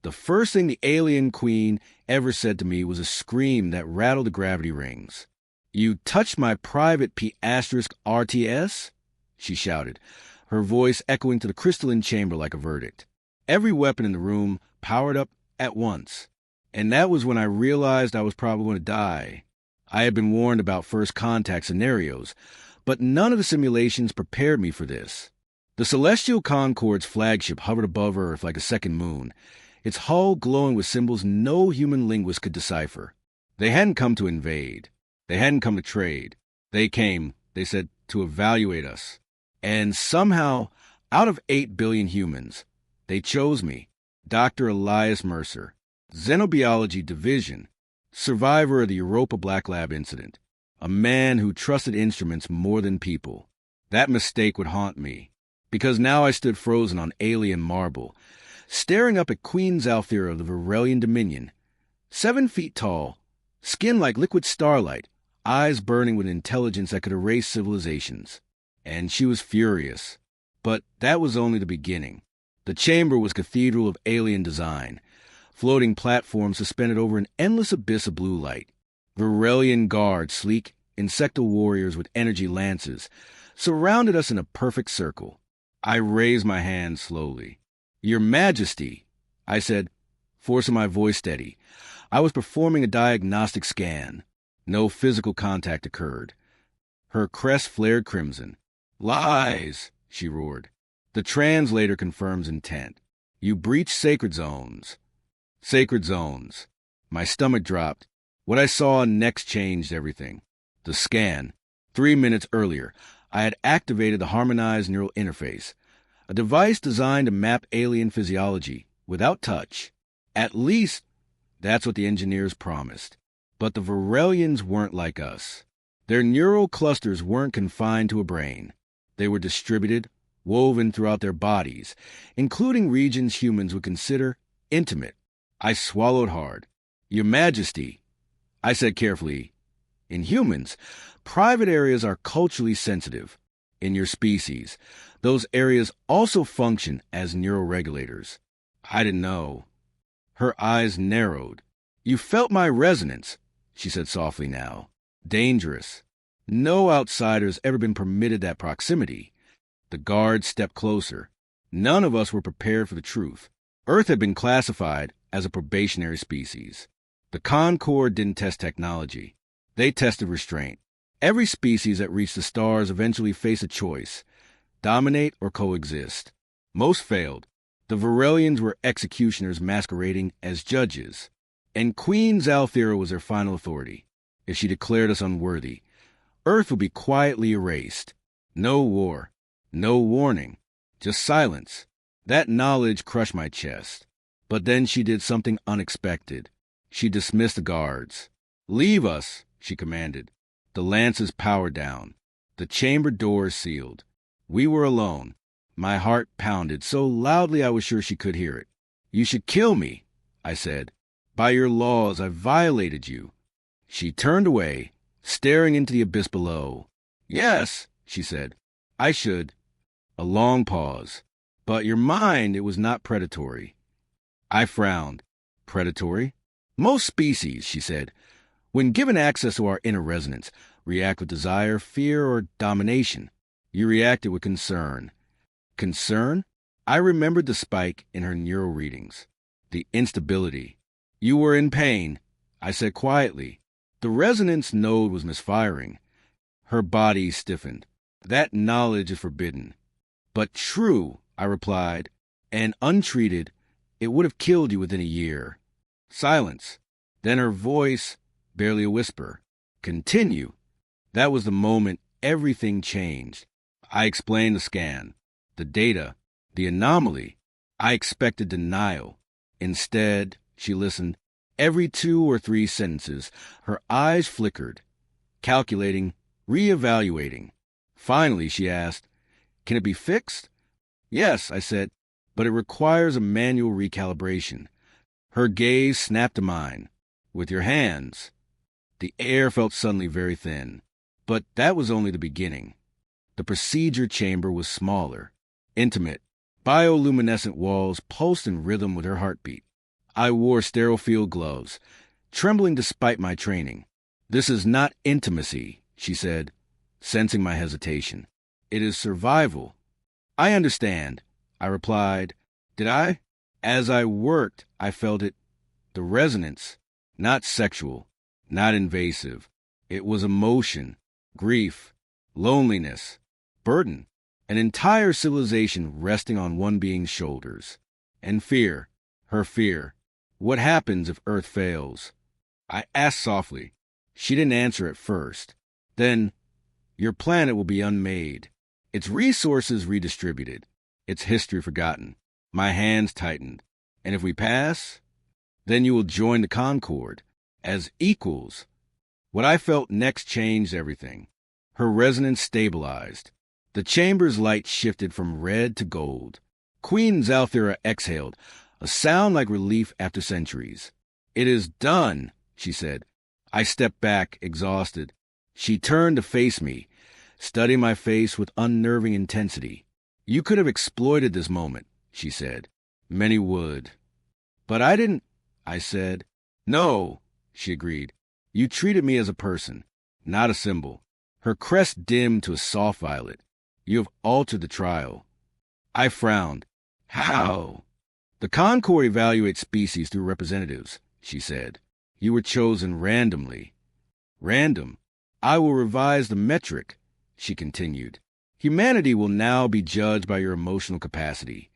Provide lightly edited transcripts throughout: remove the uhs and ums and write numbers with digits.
The first thing the alien queen ever said to me was a scream that rattled the gravity rings. "You touched my private P*RTS?" she shouted, her voice echoing to the crystalline chamber like a verdict. Every weapon in the room powered up at once. And that was when I realized I was probably going to die. I had been warned about first contact scenarios, but none of the simulations prepared me for this. The Celestial Concord's flagship hovered above Earth like a second moon, its hull glowing with symbols no human linguist could decipher. They hadn't come to invade. They hadn't come to trade. They came, they said, to evaluate us. And somehow, out of 8 billion humans, they chose me, Dr. Elias Mercer, Xenobiology Division, survivor of the Europa Black Lab incident, a man who trusted instruments more than people. That mistake would haunt me, because now I stood frozen on alien marble, staring up at Queen Zalthira of the Varelian Dominion, 7 feet tall, skin like liquid starlight, eyes burning with intelligence that could erase civilizations. And she was furious. But that was only the beginning. The chamber was cathedral of alien design, floating platforms suspended over an endless abyss of blue light. Varelian guards, sleek, insectal warriors with energy lances, surrounded us in a perfect circle. I raised my hand slowly. "Your Majesty," I said, forcing my voice steady. I was performing a diagnostic scan. No physical contact occurred. Her crest flared crimson. "Lies," she roared. "The translator confirms intent. You breached sacred zones." Sacred zones. My stomach dropped. What I saw next changed everything. The scan. 3 minutes earlier, I had activated the harmonized neural interface, a device designed to map alien physiology without touch. At least, that's what the engineers promised. But the Varelians weren't like us. Their neural clusters weren't confined to a brain. They were distributed, woven throughout their bodies, including regions humans would consider intimate. I swallowed hard. "Your Majesty," I said carefully, "in humans, private areas are culturally sensitive. In your species, those areas also function as neuroregulators." I didn't know. Her eyes narrowed. "You felt my resonance," she said softly now. "Dangerous. No outsider's ever been permitted that proximity." The guards stepped closer. None of us were prepared for the truth. Earth had been classified as a probationary species. The Concord didn't test technology. They tested restraint. Every species that reached the stars eventually faced a choice: dominate or coexist. Most failed. The Varelians were executioners masquerading as judges. And Queen Zalthira was their final authority. If she declared us unworthy, Earth would be quietly erased. No war. No warning. Just silence. That knowledge crushed my chest. But then she did something unexpected. She dismissed the guards. "Leave us," she commanded. The lances powered down. The chamber doors sealed. We were alone. My heart pounded so loudly I was sure she could hear it. "You should kill me," I said. "By your laws, I violated you." She turned away, staring into the abyss below. "Yes," she said, "I should." A long pause. "But your mind, it was not predatory." I frowned. "Predatory?" "Most species," she said, "when given access to our inner resonance, react with desire, fear, or domination. You reacted with concern." Concern? I remembered the spike in her neural readings. The instability. "You were in pain," I said quietly. The resonance node was misfiring. Her body stiffened. "That knowledge is forbidden." "But true," I replied, "and untreated, it would have killed you within a year." Silence. Then her voice, barely a whisper. "Continue." That was the moment everything changed. I explained the scan, the data, the anomaly. I expected denial. Instead, she listened. Every 2 or 3 sentences, her eyes flickered, calculating, reevaluating. Finally, she asked, "Can it be fixed?" "Yes," I said, "but it requires a manual recalibration." Her gaze snapped to mine. "With your hands." The air felt suddenly very thin. But that was only the beginning. The procedure chamber was smaller, intimate. Bioluminescent walls pulsed in rhythm with her heartbeat. I wore sterile field gloves, trembling despite my training. "This is not intimacy," she said, sensing my hesitation. "It is survival." "I understand," I replied. "Did I?" As I worked, I felt it. The resonance, not sexual, not invasive. It was emotion, grief, loneliness, burden, an entire civilization resting on one being's shoulders. And fear, her fear. What happens if Earth fails? I asked softly. She didn't answer at first. Then, your planet will be unmade, its resources redistributed, its history forgotten. My hands tightened. And if we pass, then you will join the Concord as equals. What I felt next changed everything. Her resonance stabilized. The chamber's light shifted from red to gold. Queen Zalthira exhaled, a sound like relief after centuries. "It is done," she said. I stepped back, exhausted. She turned to face me, studying my face with unnerving intensity. "You could have exploited this moment," she said. "Many would." "But I didn't," I said. "No," she agreed. "You treated me as a person, not a symbol." Her crest dimmed to a soft violet. "You have altered the trial." I frowned. "How?" "The Concord evaluates species through representatives," she said. "You were chosen randomly." "Random? I will revise the metric," she continued. "Humanity will now be judged by your emotional capacity."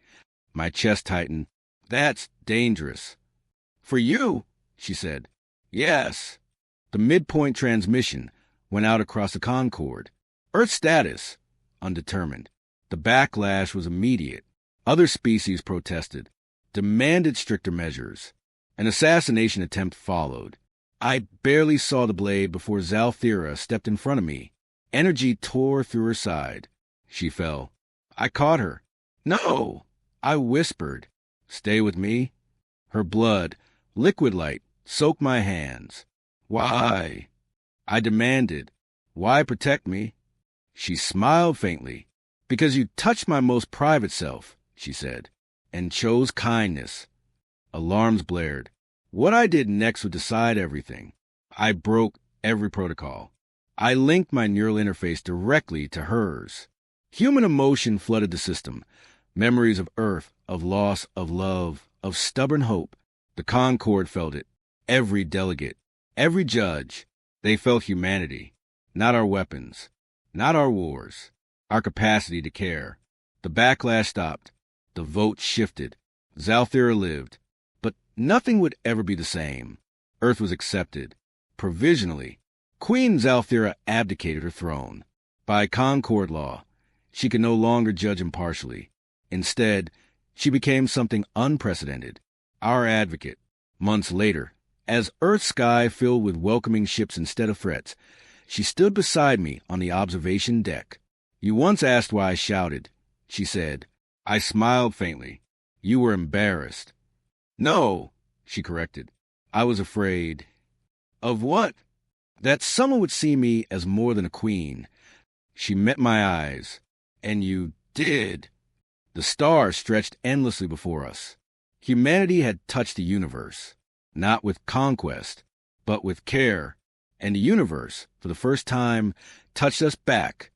My chest tightened. "That's dangerous." "For you," she said. "Yes." The midpoint transmission went out across the Concord. "Earth status," undetermined. The backlash was immediate. Other species protested, demanded stricter measures. An assassination attempt followed. I barely saw the blade before Zalthira stepped in front of me. Energy tore through her side. She fell. I caught her. "No!" I whispered. "Stay with me." Her blood, liquid light, soaked my hands. "Why?" I demanded. "Why protect me?" She smiled faintly. "Because you touched my most private self," she said, "and chose kindness." Alarms blared. What I did next would decide everything. I broke every protocol. I linked my neural interface directly to hers. Human emotion flooded the system. Memories of Earth, of loss, of love, of stubborn hope. The Concord felt it. Every delegate, every judge. They felt humanity. Not our weapons. Not our wars. Our capacity to care. The backlash stopped. The vote shifted. Zalthira lived. But nothing would ever be the same. Earth was accepted. Provisionally. Queen Zalthira abdicated her throne. By Concord law, she could no longer judge impartially. Instead, she became something unprecedented. Our advocate. Months later, as Earth's sky filled with welcoming ships instead of threats, she stood beside me on the observation deck. "You once asked why I shouted," she said. I smiled faintly. "You were embarrassed." "No," she corrected. "I was afraid." "Of what?" "That someone would see me as more than a queen." She met my eyes. "And you did." The stars stretched endlessly before us. Humanity had touched the universe, not with conquest, but with care. And the universe, for the first time, touched us back